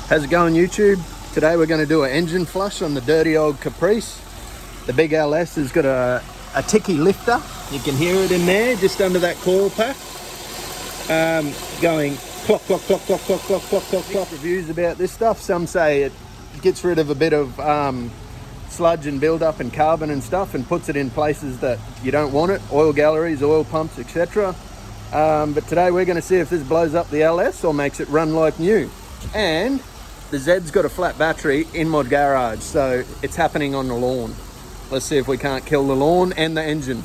How's it going, YouTube? Today we're going to do an engine flush on the dirty old Caprice. The big LS has got a ticky lifter. You can hear it in there, just under that coil pack. Going clock, clock, clock, clock, clock, clock, clock, clock, clock. Reviews about this stuff. Some say it gets rid of a bit of sludge and build up and carbon and stuff and puts it in places that you don't want it. Oil galleries, oil pumps, etc. But today we're going to see if this blows up the LS or makes it run like new. And the Zed's got a flat battery in my garage, so it's happening on the lawn. Let's see if we can't kill the lawn and the engine.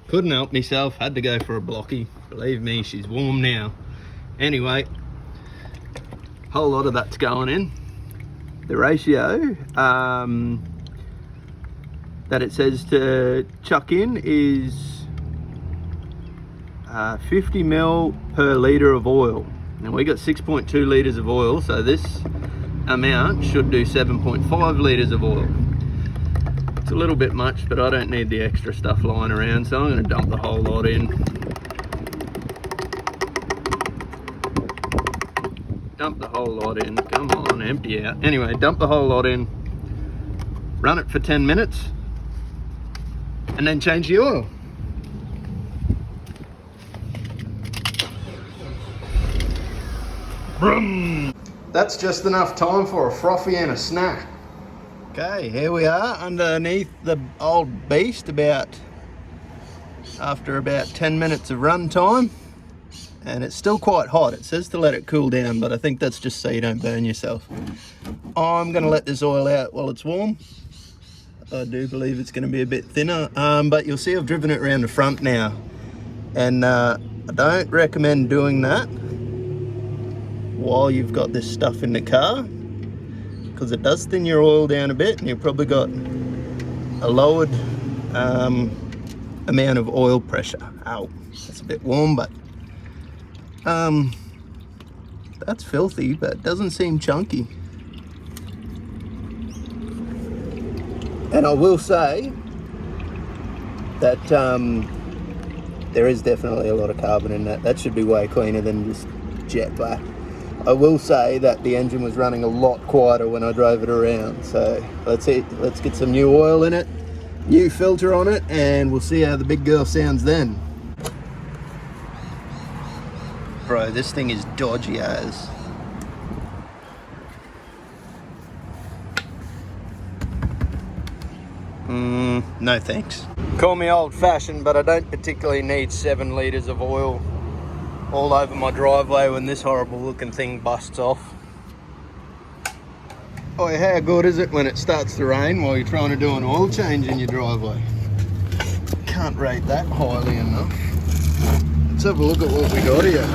Couldn't help myself, had to go for a blocky. Believe me, she's warm now. Anyway, whole lot of that's going in. The ratio that it says to chuck in is 50 ml per litre of oil. And we got 6.2 litres of oil, so this amount should do 7.5 litres of oil. It's a little bit much, but I don't need the extra stuff lying around, so I'm going to dump the whole lot in. Dump the whole lot in. Come on, empty out. Anyway, dump the whole lot in. Run it for 10 minutes. And then change the oil. Vroom. That's just enough time for a frothy and a snack. Okay, here we are underneath the old beast after about 10 minutes of run time. And it's still quite hot. It says to let it cool down, but I think that's just so you don't burn yourself. I'm gonna let this oil out while it's warm. I do believe it's gonna be a bit thinner, but you'll see I've driven it around the front now. And I don't recommend doing that while you've got this stuff in the car, because it does thin your oil down a bit and you've probably got a lowered amount of oil pressure. Ow, that's a bit warm, but that's filthy, but it doesn't seem chunky. And I will say that there is definitely a lot of carbon in that. That should be way cleaner than just jet black. I will say that the engine was running a lot quieter when I drove it around. So let's get some new oil in it, new filter on it, and we'll see how the big girl sounds then. Bro, this thing is dodgy as. No thanks. Call me old fashioned, but I don't particularly need 7 litres of oil all over my driveway when this horrible looking thing busts off. Oh, how good is it when it starts to rain while you're trying to do an oil change in your driveway? Can't rate that highly enough. Let's have a look at what we got here.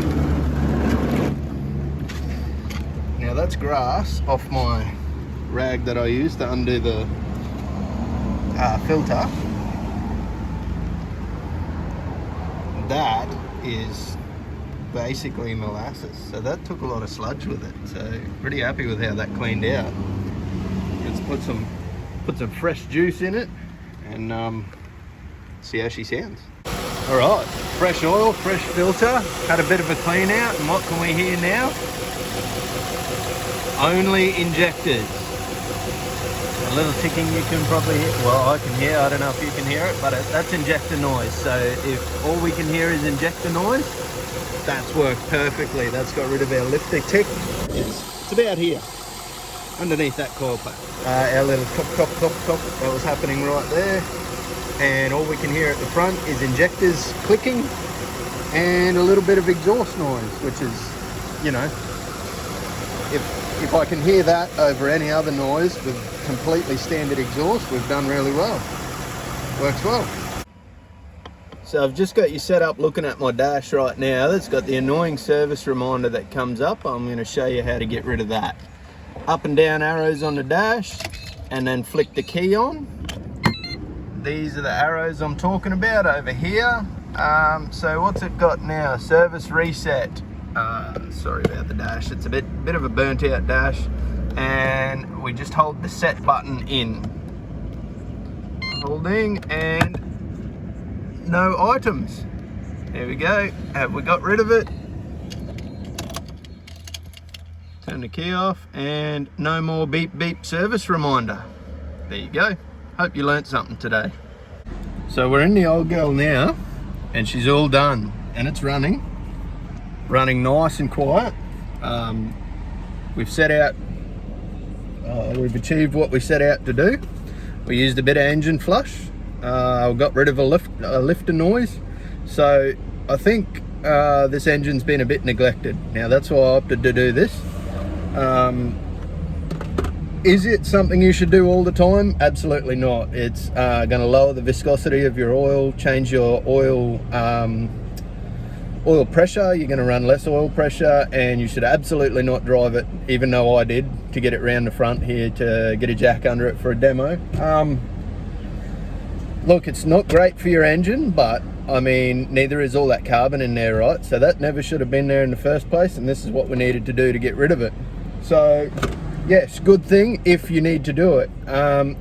Now that's grass off my rag that I use to undo the filter. That is basically molasses, so that took a lot of sludge with it, so pretty happy with how that cleaned out. Let's put some fresh juice in it and see how she sounds. All right, fresh oil, fresh filter, had a bit of a clean out, and what can we hear now? Only injectors. A little ticking you can probably hear. Well, I can hear, I don't know if you can hear it, but that's injector noise. So if all we can hear is injector noise, that's worked perfectly. That's got rid of our lifter tick. It's about here, underneath that coil pack. Our little clop, clop, clop, clop, that was happening right there. And all we can hear at the front is injectors clicking and a little bit of exhaust noise, which is, you know, if I can hear that over any other noise with completely standard exhaust, we've done really well. Works well. So I've just got you set up looking at my dash right now. That's got the annoying service reminder that comes up. I'm going to show you how to get rid of that. Up and down arrows on the dash, and then flick the key on. These are the arrows I'm talking about over here. So what's it got now? Service reset. Sorry about the dash. It's a bit of a burnt out dash, and we just hold the set button in. Holding, and no items. There we go. Have we got rid of it? Turn the key off, and no more beep beep service reminder. There you go. Hope you learnt something today. So we're in the old girl now, and she's all done, and it's running nice and quiet. We've set out, we've achieved what we set out to do. We used a bit of engine flush. We got rid of a lifter noise. So I think this engine's been a bit neglected. Now that's why I opted to do this. Is it something you should do all the time? Absolutely not. It's going to lower the viscosity of your oil, change your oil pressure. You're going to run less oil pressure, and you should absolutely not drive it, even though I did, to get it round the front here to get a jack under it for a demo. Look, it's not great for your engine, but I mean, neither is all that carbon in there, right? So that never should have been there in the first place, and this is what we needed to do to get rid of it. So yes, good thing if you need to do it.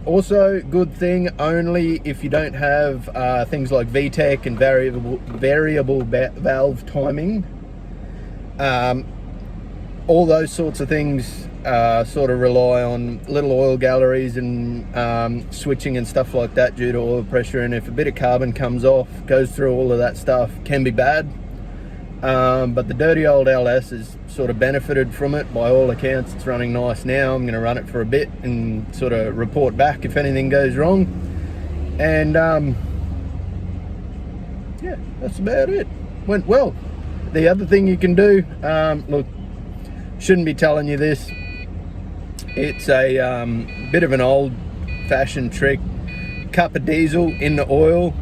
Also, good thing only if you don't have things like VTEC and variable valve timing. All those sorts of things sort of rely on little oil galleries and switching and stuff like that due to oil pressure, and if a bit of carbon comes off, goes through all of that stuff, can be bad. But the dirty old LS has sort of benefited from it. By all accounts, it's running nice now. I'm going to run it for a bit and sort of report back if anything goes wrong. And yeah, that's about it. Went well. The other thing you can do, look, shouldn't be telling you this. It's a bit of an old-fashioned trick. Cup of diesel in the oil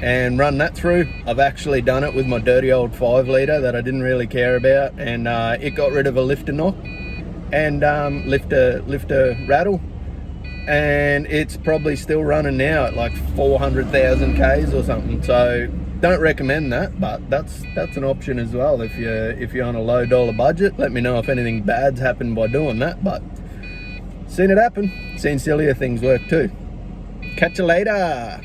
and run that through. I've actually done it with my dirty old 5 litre that I didn't really care about, and it got rid of a lifter knock and lifter rattle, and it's probably still running now at like 400,000 Ks or something. So don't recommend that, but that's an option as well if you're on a low dollar budget. Let me know if anything bad's happened by doing that, but seen it happen. Seen sillier things work too. Catch you later.